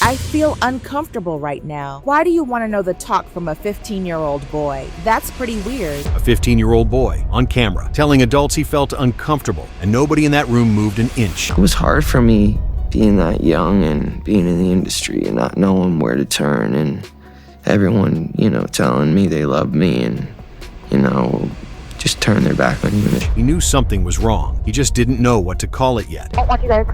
I feel uncomfortable right now. Why do you want to know the talk from a 15-year-old boy? That's pretty weird. A 15-year-old boy on camera telling adults he felt uncomfortable, and nobody in that room moved an inch. It was hard for me being that young and being in the industry and not knowing where to turn, and everyone, telling me they love me and, just turn their back on you. He knew something was wrong. He just didn't know what to call it yet. I don't want you guys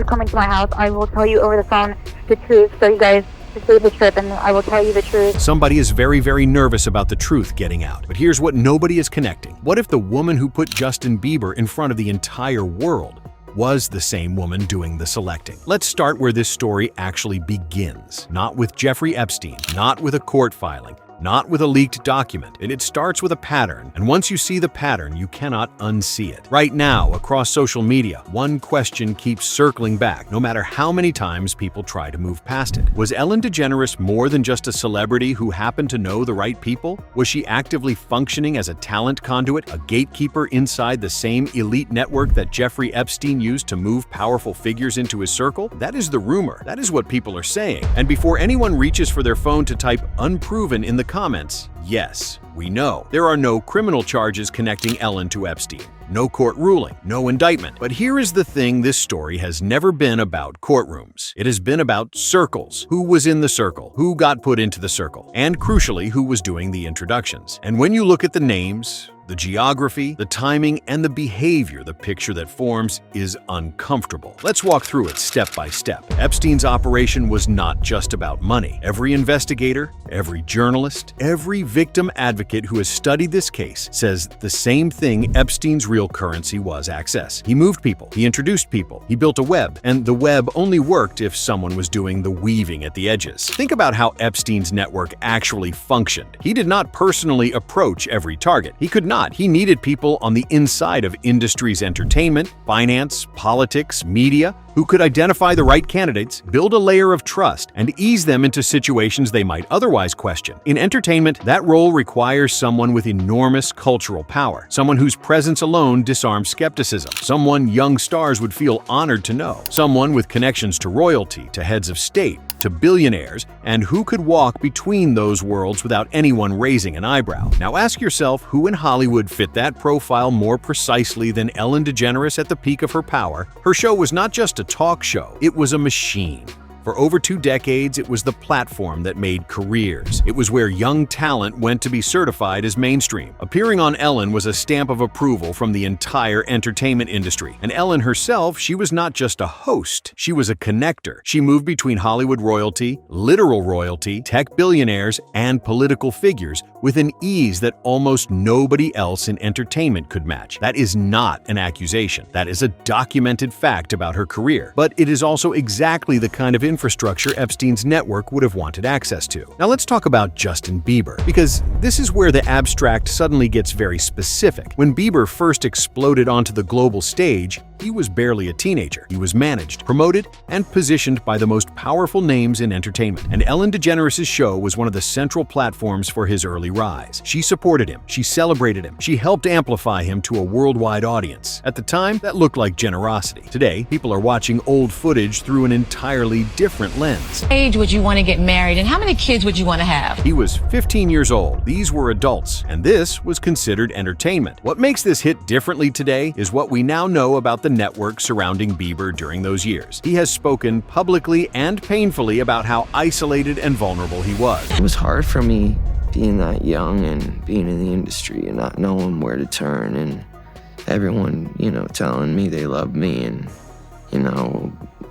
coming to my house. I will tell you over the phone the truth so you guys to save the trip, and I will tell you the truth. Somebody is very, very nervous about the truth getting out. But here's what nobody is connecting. What if the woman who put Justin Bieber in front of the entire world was the same woman doing the selecting? Let's start where this story actually begins. Not with Jeffrey Epstein, not with a court filing, not with a leaked document. It starts with a pattern, and once you see the pattern, you cannot unsee it. Right now, across social media, one question keeps circling back, no matter how many times people try to move past it. Was Ellen DeGeneres more than just a celebrity who happened to know the right people? Was she actively functioning as a talent conduit, a gatekeeper inside the same elite network that Jeffrey Epstein used to move powerful figures into his circle? That is the rumor. That is what people are saying. And before anyone reaches for their phone to type unproven in the comments, yes, we know. There are no criminal charges connecting Ellen to Epstein. No court ruling, no indictment. But here is the thing: this story has never been about courtrooms. It has been about circles. Who was in the circle? Who got put into the circle? And crucially, who was doing the introductions? And when you look at the names, the geography, the timing, and the behavior, the picture that forms is uncomfortable. Let's walk through it step by step. Epstein's operation was not just about money. Every investigator, every journalist, every victim advocate who has studied this case says the same thing: Epstein's real currency was access. He moved people, he introduced people, he built a web, and the web only worked if someone was doing the weaving at the edges. Think about how Epstein's network actually functioned. He did not personally approach every target. He could not. He needed people on the inside of industries: entertainment, finance, politics, media, who could identify the right candidates, build a layer of trust, and ease them into situations they might otherwise question. In entertainment, that role requires someone with enormous cultural power, someone whose presence alone disarms skepticism, someone young stars would feel honored to know, someone with connections to royalty, to heads of state, to billionaires, and who could walk between those worlds without anyone raising an eyebrow. Now ask yourself, who in Hollywood fit that profile more precisely than Ellen DeGeneres at the peak of her power? Her show was not just a talk show, it was a machine. For over 2 decades, it was the platform that made careers. It was where young talent went to be certified as mainstream. Appearing on Ellen was a stamp of approval from the entire entertainment industry. And Ellen herself, she was not just a host, she was a connector. She moved between Hollywood royalty, literal royalty, tech billionaires, and political figures with an ease that almost nobody else in entertainment could match. That is not an accusation. That is a documented fact about her career. But it is also exactly the kind of infrastructure Epstein's network would have wanted access to. Now let's talk about Justin Bieber, because this is where the abstract suddenly gets very specific. When Bieber first exploded onto the global stage, he was barely a teenager. He was managed, promoted, and positioned by the most powerful names in entertainment. And Ellen DeGeneres' show was one of the central platforms for his early rise. She supported him, she celebrated him, she helped amplify him to a worldwide audience. At the time, that looked like generosity. Today, people are watching old footage through an entirely different lens. What age would you want to get married, and how many kids would you want to have? He was 15 years old. These were adults, and this was considered entertainment. What makes this hit differently today is what we now know about the network surrounding Bieber during those years. He has spoken publicly and painfully about how isolated and vulnerable he was. It was hard for me being that young and being in the industry and not knowing where to turn, and everyone, telling me they love me and,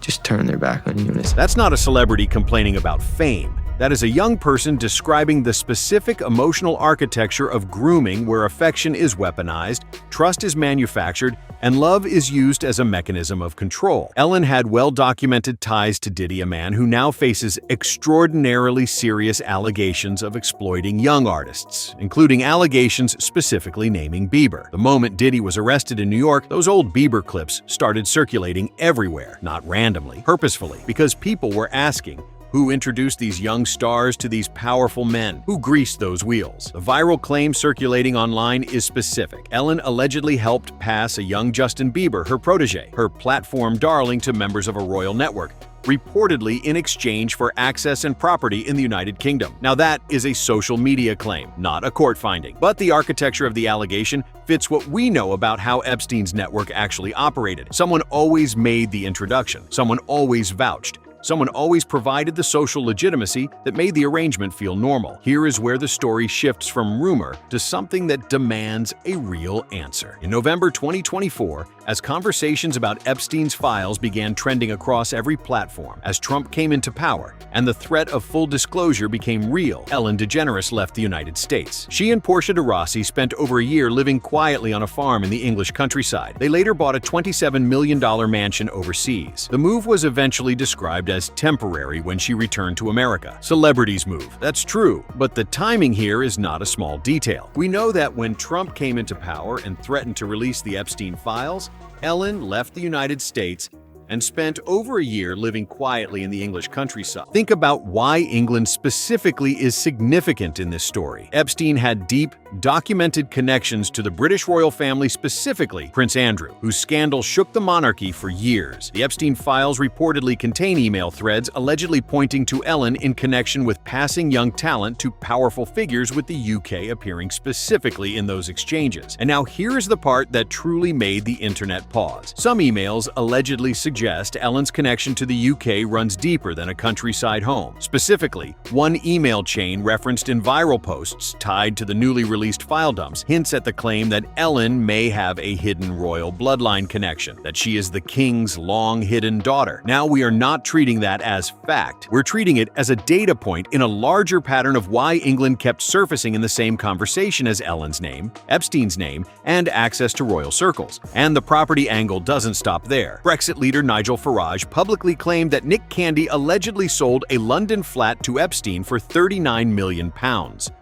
just turn their back on you. That's not a celebrity complaining about fame. That is a young person describing the specific emotional architecture of grooming, where affection is weaponized, trust is manufactured, and love is used as a mechanism of control. Ellen had well-documented ties to Diddy, a man who now faces extraordinarily serious allegations of exploiting young artists, including allegations specifically naming Bieber. The moment Diddy was arrested in New York, those old Bieber clips started circulating everywhere, not randomly, purposefully, because people were asking, who introduced these young stars to these powerful men? Who greased those wheels? The viral claim circulating online is specific. Ellen allegedly helped pass a young Justin Bieber, her protege, her platform darling, to members of a royal network, reportedly in exchange for access and property in the United Kingdom. Now that is a social media claim, not a court finding. But the architecture of the allegation fits what we know about how Epstein's network actually operated. Someone always made the introduction. Someone always vouched. Someone always provided the social legitimacy that made the arrangement feel normal. Here is where the story shifts from rumor to something that demands a real answer. In November 2024, as conversations about Epstein's files began trending across every platform, as Trump came into power and the threat of full disclosure became real, Ellen DeGeneres left the United States. She and Portia de Rossi spent over a year living quietly on a farm in the English countryside. They later bought a $27 million mansion overseas. The move was eventually described as temporary when she returned to America. Celebrities move. That's true, but the timing here is not a small detail. We know that when Trump came into power and threatened to release the Epstein files, Ellen left the United States and spent over a year living quietly in the English countryside. Think about why England specifically is significant in this story. Epstein had deep, documented connections to the British royal family, specifically Prince Andrew, whose scandal shook the monarchy for years. The Epstein files reportedly contain email threads allegedly pointing to Ellen in connection with passing young talent to powerful figures, with the UK appearing specifically in those exchanges. And now here is the part that truly made the internet pause. Some emails allegedly suggest Ellen's connection to the UK runs deeper than a countryside home. Specifically, one email chain referenced in viral posts tied to the newly released file dumps hints at the claim that Ellen may have a hidden royal bloodline connection, that she is the king's long-hidden daughter. Now we are not treating that as fact. We're treating it as a data point in a larger pattern of why England kept surfacing in the same conversation as Ellen's name, Epstein's name, and access to royal circles. And the property angle doesn't stop there. Brexit leader Nigel Farage publicly claimed that Nick Candy allegedly sold a London flat to Epstein for £39 million.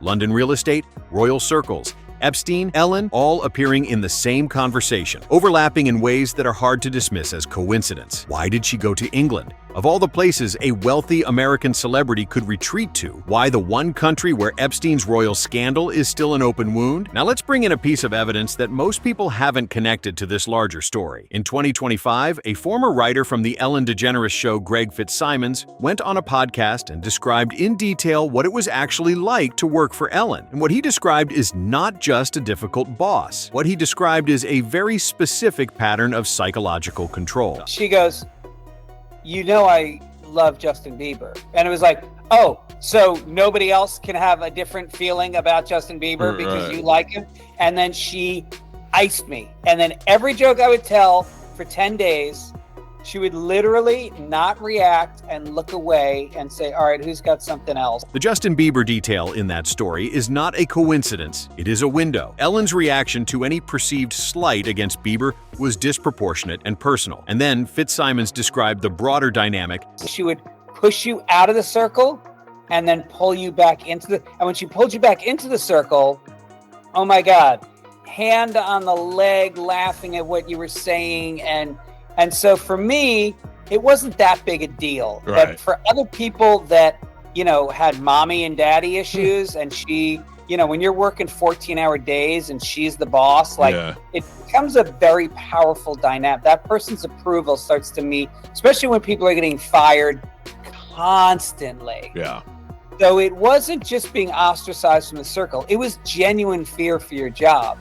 London real estate, royal circles, Epstein, Ellen, all appearing in the same conversation, overlapping in ways that are hard to dismiss as coincidence. Why did she go to England? Of all the places a wealthy American celebrity could retreat to, why the one country where Epstein's royal scandal is still an open wound? Now let's bring in a piece of evidence that most people haven't connected to this larger story. In 2025, a former writer from the Ellen DeGeneres show, Greg Fitzsimons, went on a podcast and described in detail what it was actually like to work for Ellen. And what he described is not just a difficult boss. What he described is a very specific pattern of psychological control. She goes, "You know I love Justin Bieber." And it was like, oh, so nobody else can have a different feeling about Justin Bieber because you like him? And then she iced me. And then every joke I would tell for 10 days, she would literally not react and look away and say, all right, who's got something else? The Justin Bieber detail in that story is not a coincidence. It is a window. Ellen's reaction to any perceived slight against Bieber was disproportionate and personal. And then Fitzsimons described the broader dynamic. She would push you out of the circle and then pull you back into the, and when she pulled you back into the circle, oh my God, hand on the leg, laughing at what you were saying. And so for me, it wasn't that big a deal. Right. But for other people that, had mommy and daddy issues, and she, when you're working 14-hour days and she's the boss, it becomes a very powerful dynamic. That person's approval starts to meet, especially when people are getting fired constantly. Yeah. So it wasn't just being ostracized from the circle. It was genuine fear for your job.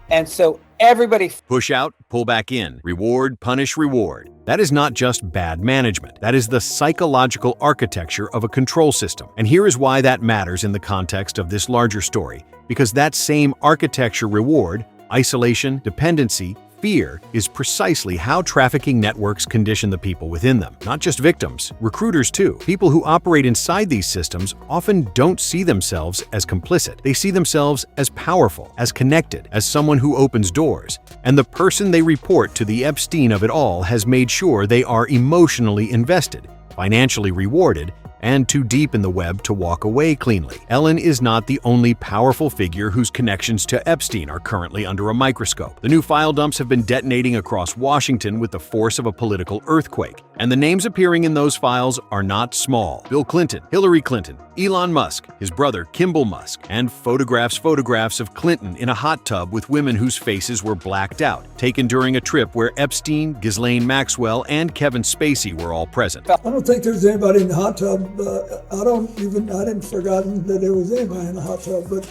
And so everybody Push out, pull back in, reward, punish, reward. That is not just bad management. That is the psychological architecture of a control system. And here is why that matters in the context of this larger story. Because that same architecture, reward, isolation, dependency, fear, is precisely how trafficking networks condition the people within them. Not just victims, recruiters too. People who operate inside these systems often don't see themselves as complicit. They see themselves as powerful, as connected, as someone who opens doors. And the person they report to, the Epstein of it all, has made sure they are emotionally invested, financially rewarded, and too deep in the web to walk away cleanly. Ellen is not the only powerful figure whose connections to Epstein are currently under a microscope. The new file dumps have been detonating across Washington with the force of a political earthquake. And the names appearing in those files are not small. Bill Clinton, Hillary Clinton, Elon Musk, his brother Kimball Musk, and photographs of Clinton in a hot tub with women whose faces were blacked out, taken during a trip where Epstein, Ghislaine Maxwell, and Kevin Spacey were all present. I don't think there's anybody in the hot tub. I didn't forgotten that there was anybody in the hot tub, but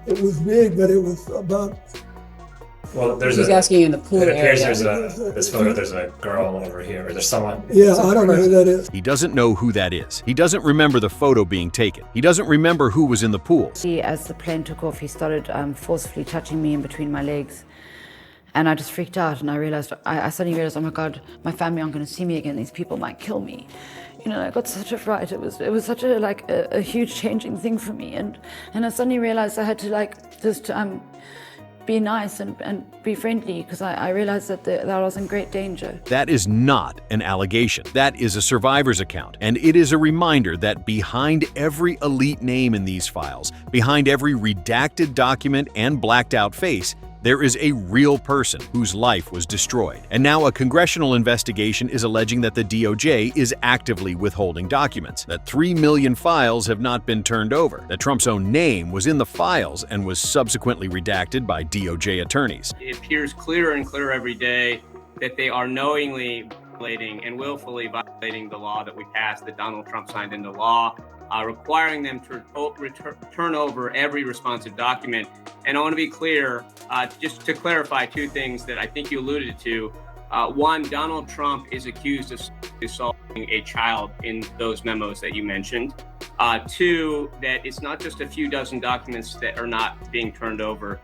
it was big, but it was about. Well, He's asking you in the pool it appears area. this photo, there's a girl over here, or there's someone. Yeah, I don't know who that is. He doesn't know who that is. He doesn't remember the photo being taken. He doesn't remember who was in the pool. As the plane took off, he started forcefully touching me in between my legs. And I just freaked out, and I suddenly realized, oh my God, my family aren't going to see me again. These people might kill me. You know, I got such a fright. It was such a huge changing thing for me. And I suddenly realized I had to be nice and be friendly, because I realized that I was in great danger. That is not an allegation. That is a survivor's account. And it is a reminder that behind every elite name in these files, behind every redacted document and blacked out face, there is a real person whose life was destroyed. And now a congressional investigation is alleging that the DOJ is actively withholding documents, that 3 million files have not been turned over, that Trump's own name was in the files and was subsequently redacted by DOJ attorneys. It appears clearer and clearer every day that they are knowingly violating and willfully violating the law that we passed, that Donald Trump signed into law, requiring them to turn over every responsive document. And I want to be clear, just to clarify two things that I think you alluded to. One, Donald Trump is accused of assaulting a child in those memos that you mentioned. Two, that it's not just a few dozen documents that are not being turned over.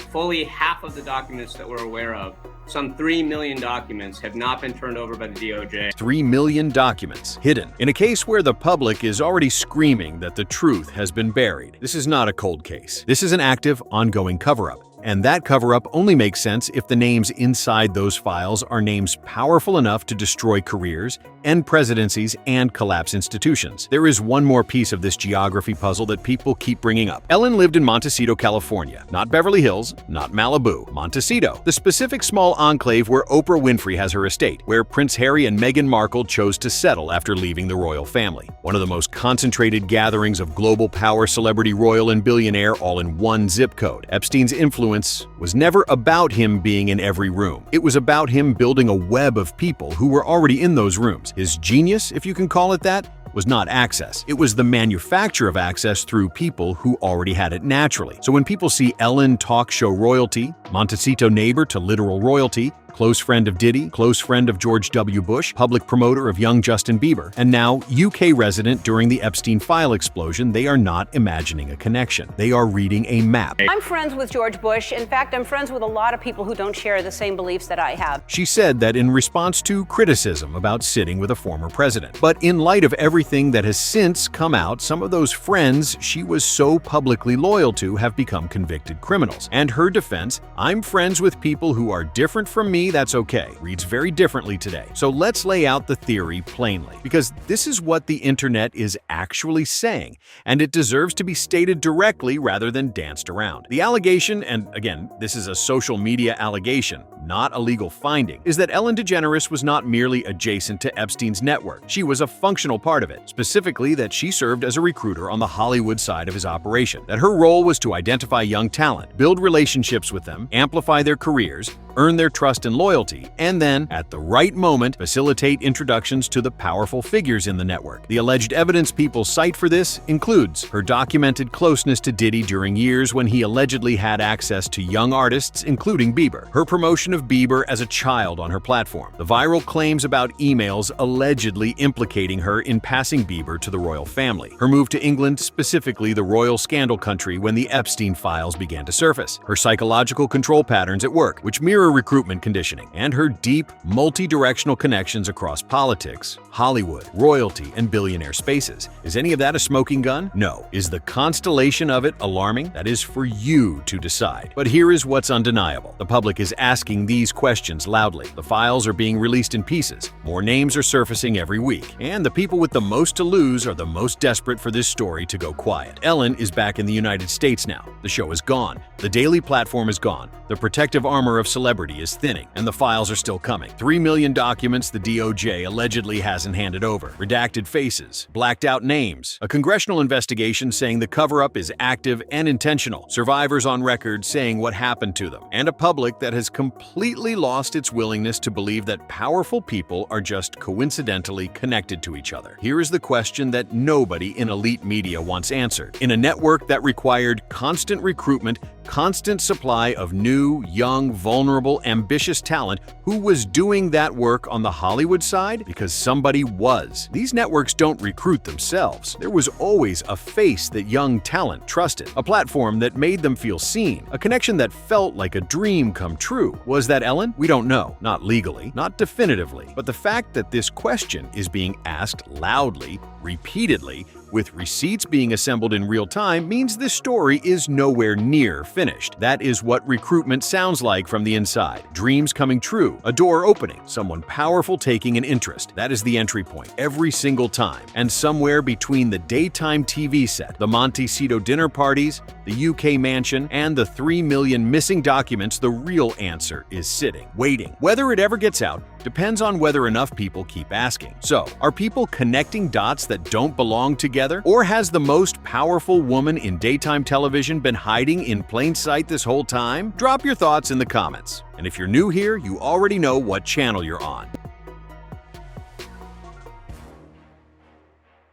Fully half of the documents that we're aware of, some 3 million documents, have not been turned over by the DOJ. 3 million documents hidden in a case where the public is already screaming that the truth has been buried. This is not a cold case. This is an active, ongoing cover-up. And that cover-up only makes sense if the names inside those files are names powerful enough to destroy careers, end presidencies, and collapse institutions. There is one more piece of this geography puzzle that people keep bringing up. Ellen lived in Montecito, California. Not Beverly Hills, not Malibu. Montecito, the specific small enclave where Oprah Winfrey has her estate, where Prince Harry and Meghan Markle chose to settle after leaving the royal family. One of the most concentrated gatherings of global power, celebrity, royal, and billionaire all in one zip code. Epstein's influence was never about him being in every room. It was about him building a web of people who were already in those rooms. His genius, if you can call it that, was not access. It was the manufacture of access through people who already had it naturally. So when people see Ellen talk show royalty, Montecito neighbor to literal royalty, close friend of Diddy, close friend of George W. Bush, public promoter of young Justin Bieber, and now UK resident during the Epstein file explosion, they are not imagining a connection. They are reading a map. I'm friends with George Bush. In fact, I'm friends with a lot of people who don't share the same beliefs that I have. She said that in response to criticism about sitting with a former president. But in light of everything that has since come out, some of those friends she was so publicly loyal to have become convicted criminals. And her defense, I'm friends with people who are different from me, that's okay, reads very differently today. So let's lay out the theory plainly, because this is what the internet is actually saying, and it deserves to be stated directly rather than danced around. The allegation, and again, this is a social media allegation, not a legal finding, is that Ellen DeGeneres was not merely adjacent to Epstein's network. She was a functional part of it, specifically that she served as a recruiter on the Hollywood side of his operation, that her role was to identify young talent, build relationships with them, amplify their careers, earn their trust and loyalty, and then, at the right moment, facilitate introductions to the powerful figures in the network. The alleged evidence people cite for this includes her documented closeness to Diddy during years when he allegedly had access to young artists, including Bieber, her promotion of Bieber as a child on her platform, the viral claims about emails allegedly implicating her in passing Bieber to the royal family, her move to England, specifically the royal scandal country when the Epstein files began to surface, her psychological control patterns at work, which mirror recruitment conditioning, and her deep, multi-directional connections across politics, Hollywood, royalty, and billionaire spaces. Is any of that a smoking gun? No. Is the constellation of it alarming? That is for you to decide. But here is what's undeniable. The public is asking these questions loudly. The files are being released in pieces. More names are surfacing every week. And the people with the most to lose are the most desperate for this story to go quiet. Ellen is back in the United States now. The show is gone. The daily platform is gone. The protective armor of celebrity is thinning. And the files are still coming. 3 million documents the DOJ allegedly hasn't handed over. Redacted faces, blacked out names. A congressional investigation saying the cover-up is active and intentional. Survivors on record saying what happened to them. And a public that has completely lost its willingness to believe that powerful people are just coincidentally connected to each other. Here is the question that nobody in elite media wants answered. In a network that required constant recruitment, constant supply of new, young, vulnerable, ambitious talent, who was doing that work on the Hollywood side? Because somebody was. These networks don't recruit themselves. There was always a face that young talent trusted, a platform that made them feel seen, a connection that felt like a dream come true. Was that Ellen? We don't know. Not legally, not definitively. But the fact that this question is being asked loudly, repeatedly, with receipts being assembled in real time means this story is nowhere near finished. That is what recruitment sounds like from the inside. Dreams coming true, a door opening, someone powerful taking an interest. That is the entry point every single time. And somewhere between the daytime TV set, the Montecito dinner parties, the UK mansion, and the 3 million missing documents, the real answer is sitting, waiting. Whether it ever gets out depends on whether enough people keep asking. So, are people connecting dots that don't belong together? Or has the most powerful woman in daytime television been hiding in plain sight this whole time? Drop your thoughts in the comments. And if you're new here, you already know what channel you're on.